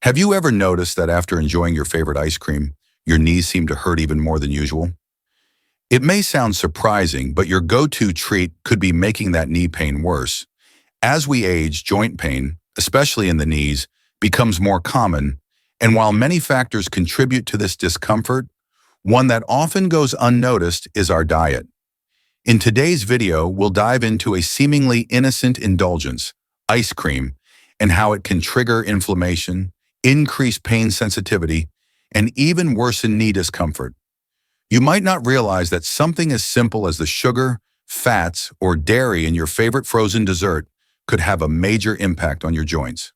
Have you ever noticed that after enjoying your favorite ice cream, your knees seem to hurt even more than usual? It may sound surprising, but your go-to treat could be making that knee pain worse. As we age, joint pain, especially in the knees, becomes more common, and while many factors contribute to this discomfort, one that often goes unnoticed is our diet. In today's video, we'll dive into a seemingly innocent indulgence, ice cream, and how it can trigger inflammation, increase pain sensitivity, and even worsen knee discomfort. You might not realize that something as simple as the sugar, fats, or dairy in your favorite frozen dessert could have a major impact on your joints.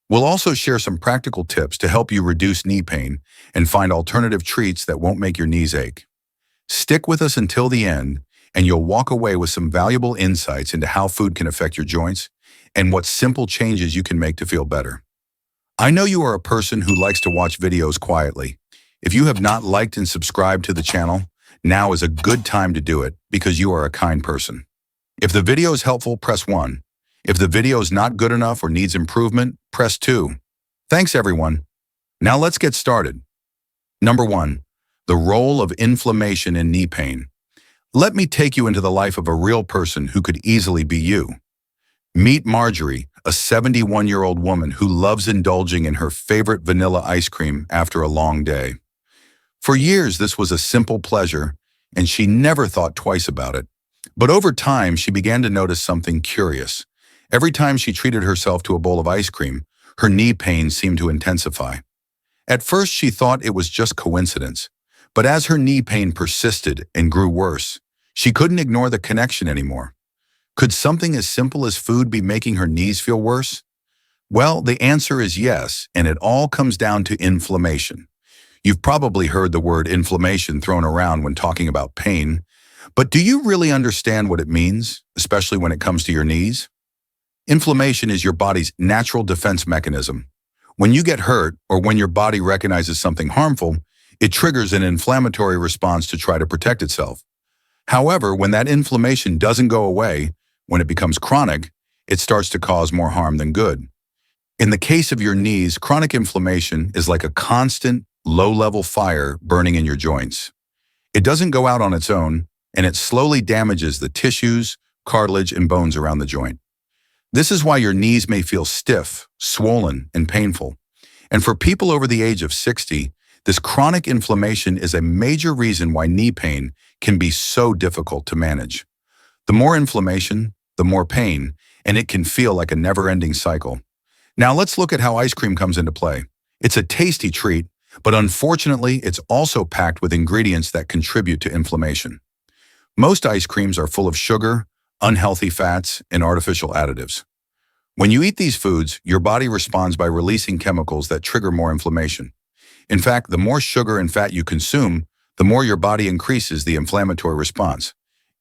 We'll also share some practical tips to help you reduce knee pain and find alternative treats that won't make your knees ache. Stick with us until the end, and you'll walk away with some valuable insights into how food can affect your joints and what simple changes you can make to feel better. I know you are a person who likes to watch videos quietly. If you have not liked and subscribed to the channel, now is a good time to do it because you are a kind person. If the video is helpful, press 1. If the video is not good enough or needs improvement, press 2. Thanks everyone. Now let's get started. Number 1. The role of inflammation in knee pain. Let me take you into the life of a real person who could easily be you. Meet Marjorie, a 71-year-old woman who loves indulging in her favorite vanilla ice cream after a long day. For years, this was a simple pleasure, and she never thought twice about it. But over time, she began to notice something curious. Every time she treated herself to a bowl of ice cream, her knee pain seemed to intensify. At first, she thought it was just coincidence. But as her knee pain persisted and grew worse, she couldn't ignore the connection anymore. Could something as simple as food be making her knees feel worse? Well, the answer is yes, and it all comes down to inflammation. You've probably heard the word inflammation thrown around when talking about pain, but do you really understand what it means, especially when it comes to your knees? Inflammation is your body's natural defense mechanism. When you get hurt or when your body recognizes something harmful, it triggers an inflammatory response to try to protect itself. However, when that inflammation doesn't go away, when it becomes chronic, it starts to cause more harm than good. In the case of your knees, chronic inflammation is like a constant, low-level fire burning in your joints. It doesn't go out on its own, and it slowly damages the tissues, cartilage, and bones around the joint. This is why your knees may feel stiff, swollen, and painful. And for people over the age of 60, this chronic inflammation is a major reason why knee pain can be so difficult to manage. The more inflammation, the more pain, and it can feel like a never-ending cycle. Now let's look at how ice cream comes into play. It's a tasty treat, but unfortunately, it's also packed with ingredients that contribute to inflammation. Most ice creams are full of sugar, unhealthy fats, and artificial additives. When you eat these foods, your body responds by releasing chemicals that trigger more inflammation. In fact, the more sugar and fat you consume, the more your body increases the inflammatory response.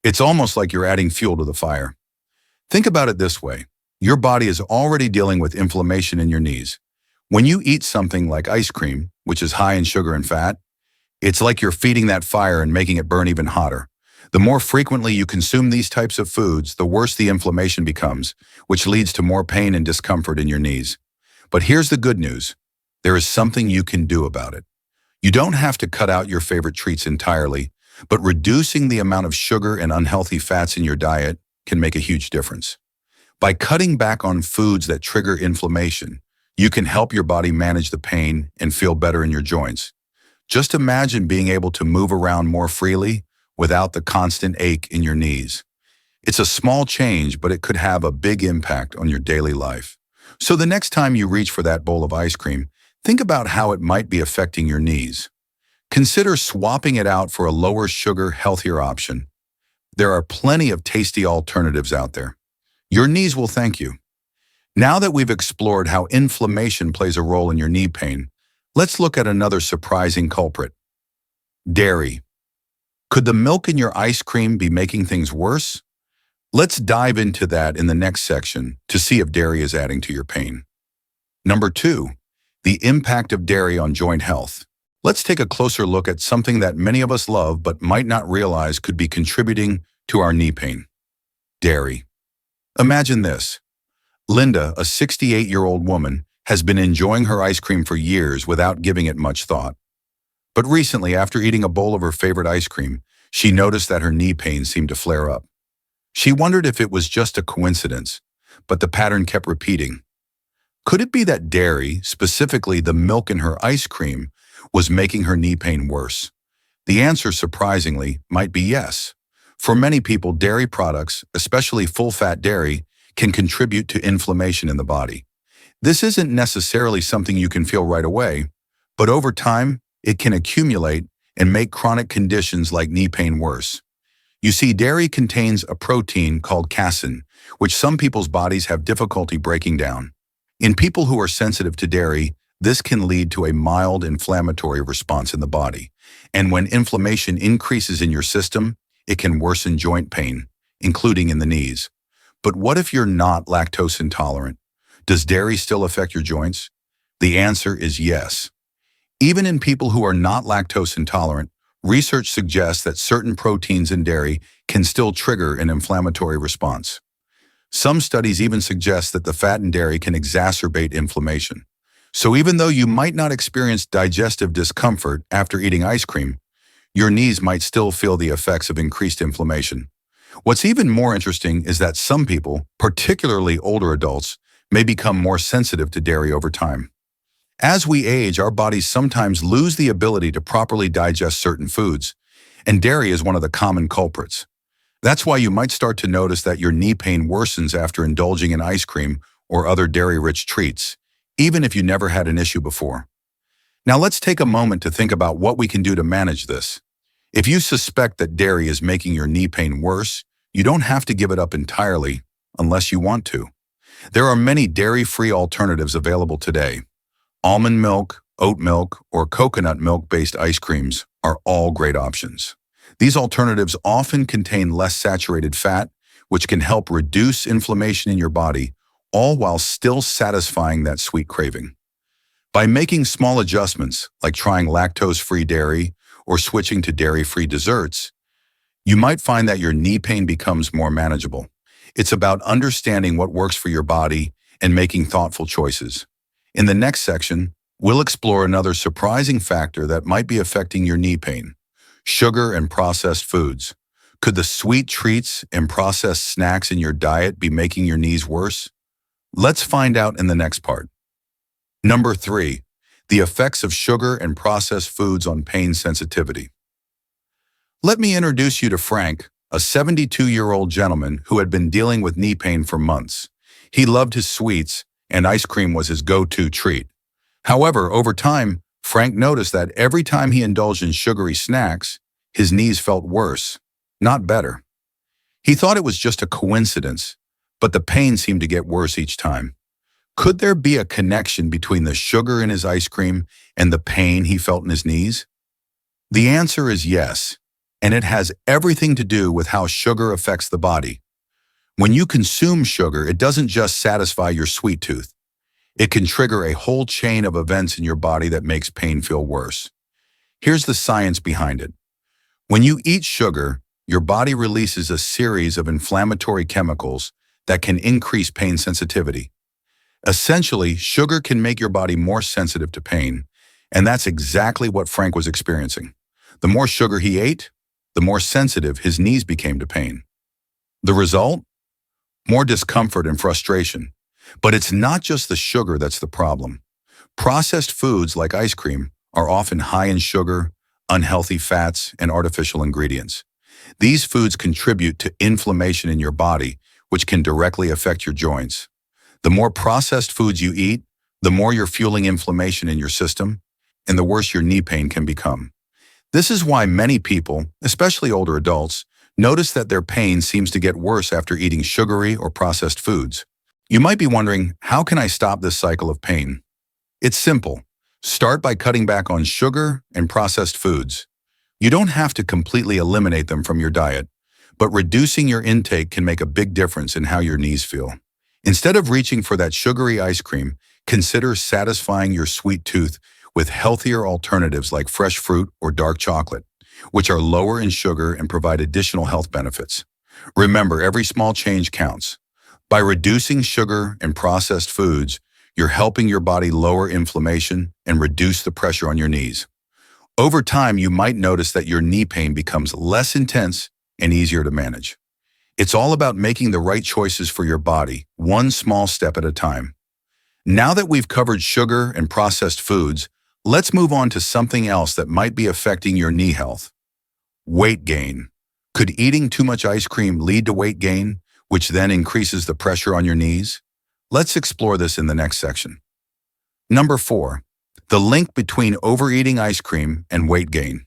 It's almost like you're adding fuel to the fire. Think about it this way. Your body is already dealing with inflammation in your knees. When you eat something like ice cream, which is high in sugar and fat, it's like you're feeding that fire and making it burn even hotter. The more frequently you consume these types of foods, the worse the inflammation becomes, which leads to more pain and discomfort in your knees. But here's the good news. There is something you can do about it. You don't have to cut out your favorite treats entirely, but reducing the amount of sugar and unhealthy fats in your diet can make a huge difference. By cutting back on foods that trigger inflammation, you can help your body manage the pain and feel better in your joints. Just imagine being able to move around more freely without the constant ache in your knees. It's a small change, but it could have a big impact on your daily life. So the next time you reach for that bowl of ice cream, think about how it might be affecting your knees. Consider swapping it out for a lower sugar, healthier option. There are plenty of tasty alternatives out there. Your knees will thank you. Now that we've explored how inflammation plays a role in your knee pain, let's look at another surprising culprit. Dairy. Could the milk in your ice cream be making things worse? Let's dive into that in the next section to see if dairy is adding to your pain. Number 2. The impact of dairy on joint health. Let's take a closer look at something that many of us love but might not realize could be contributing to our knee pain. Dairy. Imagine this. Linda, a 68-year-old woman, has been enjoying her ice cream for years without giving it much thought. But recently, after eating a bowl of her favorite ice cream, she noticed that her knee pain seemed to flare up. She wondered if it was just a coincidence, but the pattern kept repeating. Could it be that dairy, specifically the milk in her ice cream, was making her knee pain worse? The answer, surprisingly, might be yes. For many people, dairy products, especially full-fat dairy, can contribute to inflammation in the body. This isn't necessarily something you can feel right away, but over time, it can accumulate and make chronic conditions like knee pain worse. You see, dairy contains a protein called casein, which some people's bodies have difficulty breaking down. In people who are sensitive to dairy, this can lead to a mild inflammatory response in the body. And when inflammation increases in your system, it can worsen joint pain, including in the knees. But what if you're not lactose intolerant? Does dairy still affect your joints? The answer is yes. Even in people who are not lactose intolerant, research suggests that certain proteins in dairy can still trigger an inflammatory response. Some studies even suggest that the fat in dairy can exacerbate inflammation. So even though you might not experience digestive discomfort after eating ice cream, your knees might still feel the effects of increased inflammation. What's even more interesting is that some people, particularly older adults, may become more sensitive to dairy over time. As we age, our bodies sometimes lose the ability to properly digest certain foods, and dairy is one of the common culprits. That's why you might start to notice that your knee pain worsens after indulging in ice cream or other dairy-rich treats, even if you never had an issue before. Now let's take a moment to think about what we can do to manage this. If you suspect that dairy is making your knee pain worse, you don't have to give it up entirely unless you want to. There are many dairy-free alternatives available today. Almond milk, oat milk, or coconut milk-based ice creams are all great options. These alternatives often contain less saturated fat, which can help reduce inflammation in your body, all while still satisfying that sweet craving. By making small adjustments, like trying lactose-free dairy or switching to dairy-free desserts, you might find that your knee pain becomes more manageable. It's about understanding what works for your body and making thoughtful choices. In the next section, we'll explore another surprising factor that might be affecting your knee pain: sugar and processed foods. Could the sweet treats and processed snacks in your diet be making your knees worse? Let's find out in the next part. Number 3, the effects of sugar and processed foods on pain sensitivity. Let me introduce you to Frank, a 72-year-old gentleman who had been dealing with knee pain for months. He loved his sweets, and ice cream was his go-to treat. However, over time, Frank noticed that every time he indulged in sugary snacks, his knees felt worse, not better. He thought it was just a coincidence, but the pain seemed to get worse each time. Could there be a connection between the sugar in his ice cream and the pain he felt in his knees? The answer is yes, and it has everything to do with how sugar affects the body. When you consume sugar, it doesn't just satisfy your sweet tooth. It can trigger a whole chain of events in your body that makes pain feel worse. Here's the science behind it. When you eat sugar, your body releases a series of inflammatory chemicals that can increase pain sensitivity. Essentially, sugar can make your body more sensitive to pain, and that's exactly what Frank was experiencing. The more sugar he ate, the more sensitive his knees became to pain. The result? More discomfort and frustration. But it's not just the sugar that's the problem. Processed foods like ice cream are often high in sugar, unhealthy fats, and artificial ingredients. These foods contribute to inflammation in your body, which can directly affect your joints. The more processed foods you eat, the more you're fueling inflammation in your system, and the worse your knee pain can become. This is why many people, especially older adults, notice that their pain seems to get worse after eating sugary or processed foods. You might be wondering, how can I stop this cycle of pain? It's simple. Start by cutting back on sugar and processed foods. You don't have to completely eliminate them from your diet, but reducing your intake can make a big difference in how your knees feel. Instead of reaching for that sugary ice cream, consider satisfying your sweet tooth with healthier alternatives like fresh fruit or dark chocolate, which are lower in sugar and provide additional health benefits. Remember, every small change counts. By reducing sugar and processed foods, you're helping your body lower inflammation and reduce the pressure on your knees. Over time, you might notice that your knee pain becomes less intense and easier to manage. It's all about making the right choices for your body, one small step at a time. Now that we've covered sugar and processed foods, let's move on to something else that might be affecting your knee health. Weight gain. Could eating too much ice cream lead to weight gain, which then increases the pressure on your knees? Let's explore this in the next section. Number 4. The link between overeating ice cream and weight gain.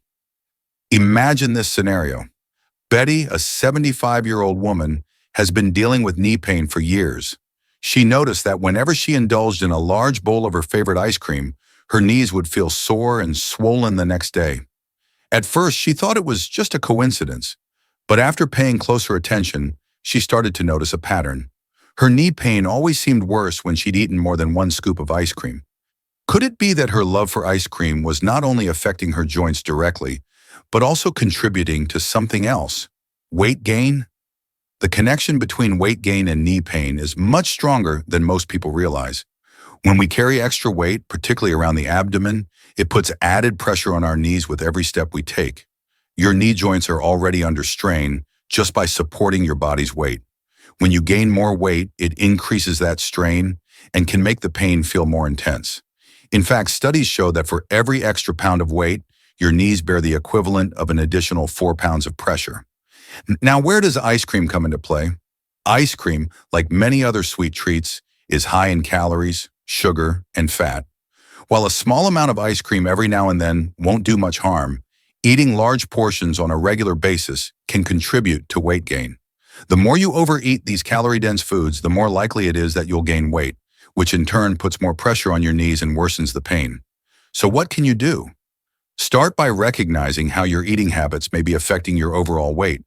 Imagine this scenario. Betty, a 75-year-old woman, has been dealing with knee pain for years. She noticed that whenever she indulged in a large bowl of her favorite ice cream, her knees would feel sore and swollen the next day. At first, she thought it was just a coincidence, but after paying closer attention, she started to notice a pattern. Her knee pain always seemed worse when she'd eaten more than one scoop of ice cream. Could it be that her love for ice cream was not only affecting her joints directly, but also contributing to something else? Weight gain? The connection between weight gain and knee pain is much stronger than most people realize. When we carry extra weight, particularly around the abdomen, it puts added pressure on our knees with every step we take. Your knee joints are already under strain just by supporting your body's weight. When you gain more weight, it increases that strain and can make the pain feel more intense. In fact, studies show that for every extra pound of weight, your knees bear the equivalent of an additional 4 pounds of pressure. Now, where does ice cream come into play? Ice cream, like many other sweet treats, is high in calories, sugar, and fat. While a small amount of ice cream every now and then won't do much harm, eating large portions on a regular basis can contribute to weight gain. The more you overeat these calorie-dense foods, the more likely it is that you'll gain weight, which in turn puts more pressure on your knees and worsens the pain. So what can you do? Start by recognizing how your eating habits may be affecting your overall weight.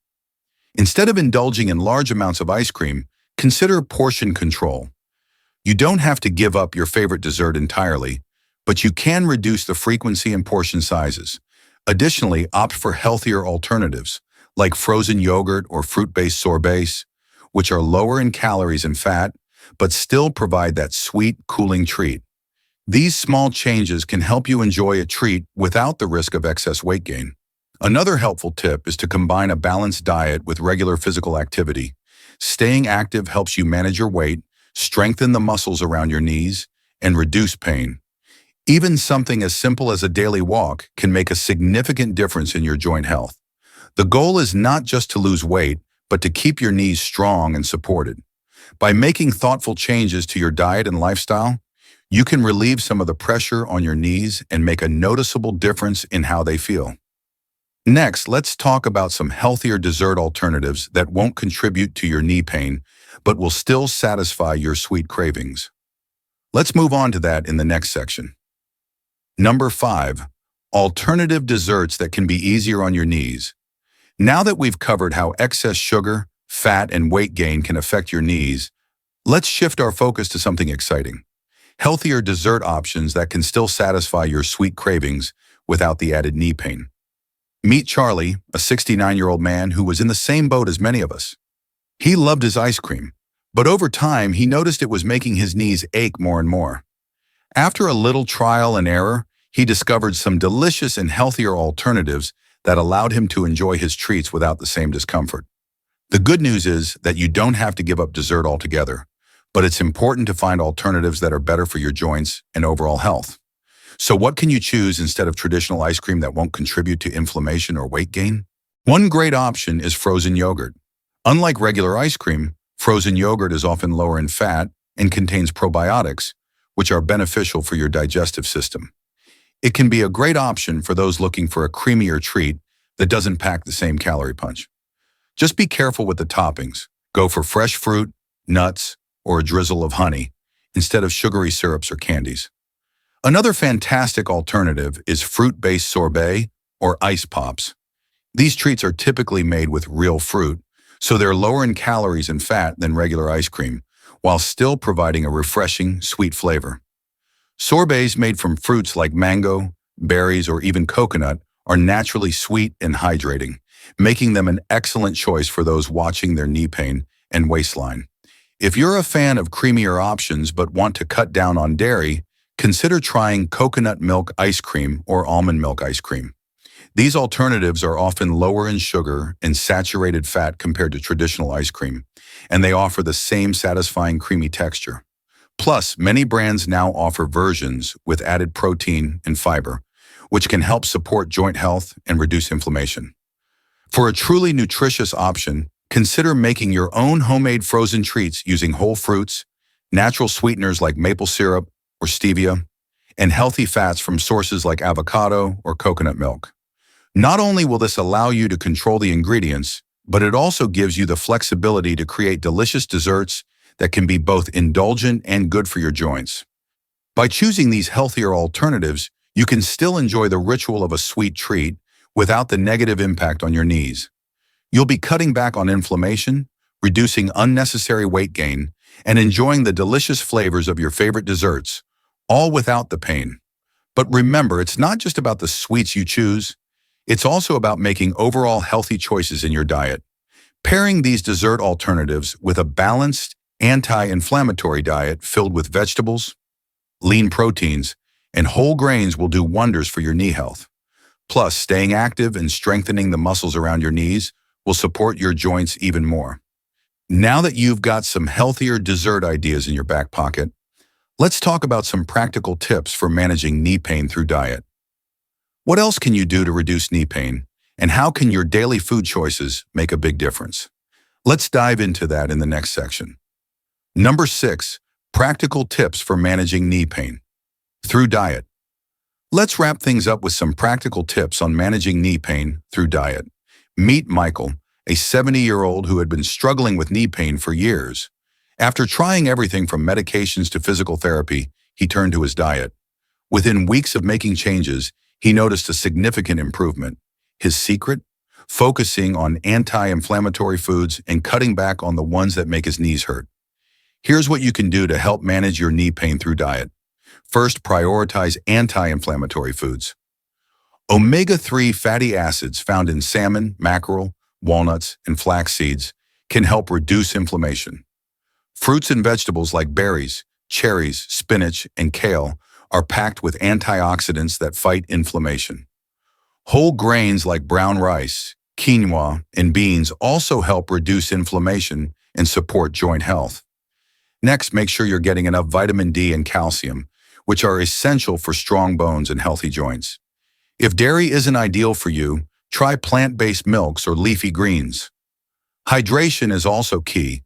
Instead of indulging in large amounts of ice cream, consider portion control. You don't have to give up your favorite dessert entirely, but you can reduce the frequency and portion sizes. Additionally, opt for healthier alternatives, like frozen yogurt or fruit-based sorbets, which are lower in calories and fat, but still provide that sweet, cooling treat. These small changes can help you enjoy a treat without the risk of excess weight gain. Another helpful tip is to combine a balanced diet with regular physical activity. Staying active helps you manage your weight, strengthen the muscles around your knees, and reduce pain. Even something as simple as a daily walk can make a significant difference in your joint health. The goal is not just to lose weight, but to keep your knees strong and supported. By making thoughtful changes to your diet and lifestyle, you can relieve some of the pressure on your knees and make a noticeable difference in how they feel. Next, let's talk about some healthier dessert alternatives that won't contribute to your knee pain, but will still satisfy your sweet cravings. Let's move on to that in the next section. Number 5. Alternative desserts that can be easier on your knees. Now that we've covered how excess sugar, fat, and weight gain can affect your knees, let's shift our focus to something exciting. Healthier dessert options that can still satisfy your sweet cravings without the added knee pain. Meet Charlie, a 69-year-old man who was in the same boat as many of us. He loved his ice cream, but over time he noticed it was making his knees ache more and more. After a little trial and error, he discovered some delicious and healthier alternatives that allowed him to enjoy his treats without the same discomfort. The good news is that you don't have to give up dessert altogether, but it's important to find alternatives that are better for your joints and overall health. So what can you choose instead of traditional ice cream that won't contribute to inflammation or weight gain? One great option is frozen yogurt. Unlike regular ice cream, frozen yogurt is often lower in fat and contains probiotics, which are beneficial for your digestive system. It can be a great option for those looking for a creamier treat that doesn't pack the same calorie punch. Just be careful with the toppings. Go for fresh fruit, nuts, or a drizzle of honey instead of sugary syrups or candies. Another fantastic alternative is fruit-based sorbet or ice pops. These treats are typically made with real fruit, so they're lower in calories and fat than regular ice cream, while still providing a refreshing, sweet flavor. Sorbets made from fruits like mango, berries, or even coconut are naturally sweet and hydrating, making them an excellent choice for those watching their knee pain and waistline. If you're a fan of creamier options but want to cut down on dairy, consider trying coconut milk ice cream or almond milk ice cream. These alternatives are often lower in sugar and saturated fat compared to traditional ice cream, and they offer the same satisfying creamy texture. Plus, many brands now offer versions with added protein and fiber, which can help support joint health and reduce inflammation. For a truly nutritious option, consider making your own homemade frozen treats using whole fruits, natural sweeteners like maple syrup or stevia, and healthy fats from sources like avocado or coconut milk. Not only will this allow you to control the ingredients, but it also gives you the flexibility to create delicious desserts that can be both indulgent and good for your joints. By choosing these healthier alternatives, you can still enjoy the ritual of a sweet treat without the negative impact on your knees. You'll be cutting back on inflammation, reducing unnecessary weight gain, and enjoying the delicious flavors of your favorite desserts, all without the pain. But remember, it's not just about the sweets you choose. It's also about making overall healthy choices in your diet. Pairing these dessert alternatives with a balanced, anti-inflammatory diet filled with vegetables, lean proteins, and whole grains will do wonders for your knee health. Plus, staying active and strengthening the muscles around your knees will support your joints even more. Now that you've got some healthier dessert ideas in your back pocket, let's talk about some practical tips for managing knee pain through diet. What else can you do to reduce knee pain, and how can your daily food choices make a big difference? Let's dive into that in the next section. Number 6, practical tips for managing knee pain through diet. Let's wrap things up with some practical tips on managing knee pain through diet. Meet Michael, a 70-year-old who had been struggling with knee pain for years. After trying everything from medications to physical therapy, he turned to his diet. Within weeks of making changes, he noticed a significant improvement. His secret? Focusing on anti-inflammatory foods and cutting back on the ones that make his knees hurt. Here's what you can do to help manage your knee pain through diet. First, prioritize anti-inflammatory foods. Omega-3 fatty acids found in salmon, mackerel, walnuts, and flax seeds can help reduce inflammation. Fruits and vegetables like berries, cherries, spinach, and kale are packed with antioxidants that fight inflammation. Whole grains like brown rice, quinoa, and beans also help reduce inflammation and support joint health. Next, make sure you're getting enough vitamin D and calcium, which are essential for strong bones and healthy joints. If dairy isn't ideal for you, try plant-based milks or leafy greens. Hydration is also key.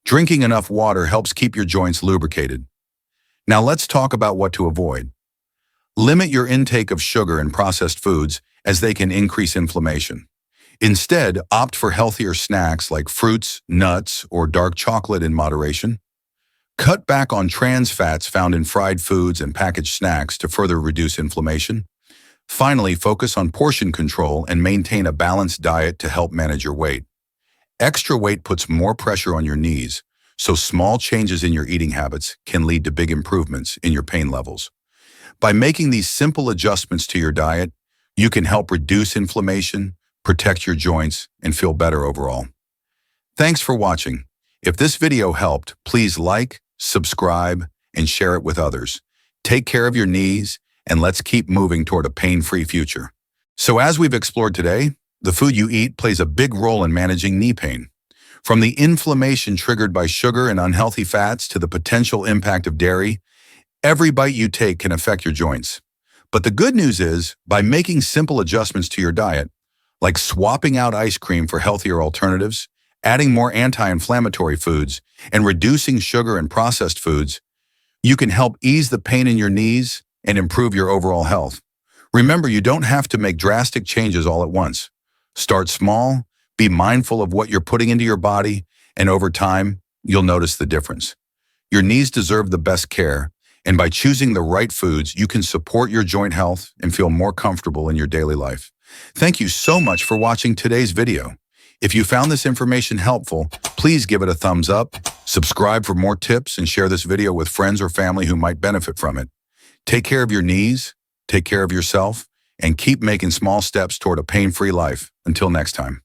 Drinking enough water helps keep your joints lubricated. Now let's talk about what to avoid. Limit your intake of sugar and processed foods as they can increase inflammation. Instead, opt for healthier snacks like fruits, nuts, or dark chocolate in moderation. Cut back on trans fats found in fried foods and packaged snacks to further reduce inflammation. Finally, focus on portion control and maintain a balanced diet to help manage your weight. Extra weight puts more pressure on your knees, so small changes in your eating habits can lead to big improvements in your pain levels. By making these simple adjustments to your diet, you can help reduce inflammation, protect your joints, and feel better overall. Thanks for watching. If this video helped, please like, subscribe, and share it with others. Take care of your knees, and let's keep moving toward a pain-free future. So as we've explored today, the food you eat plays a big role in managing knee pain. From the inflammation triggered by sugar and unhealthy fats to the potential impact of dairy, every bite you take can affect your joints. But the good news is, by making simple adjustments to your diet, like swapping out ice cream for healthier alternatives, adding more anti-inflammatory foods, and reducing sugar and processed foods, you can help ease the pain in your knees and improve your overall health. Remember, you don't have to make drastic changes all at once. Start small, be mindful of what you're putting into your body, and over time, you'll notice the difference. Your knees deserve the best care, and by choosing the right foods, you can support your joint health and feel more comfortable in your daily life. Thank you so much for watching today's video. If you found this information helpful, please give it a thumbs up, subscribe for more tips, and share this video with friends or family who might benefit from it. Take care of your knees, take care of yourself, and keep making small steps toward a pain-free life. Until next time.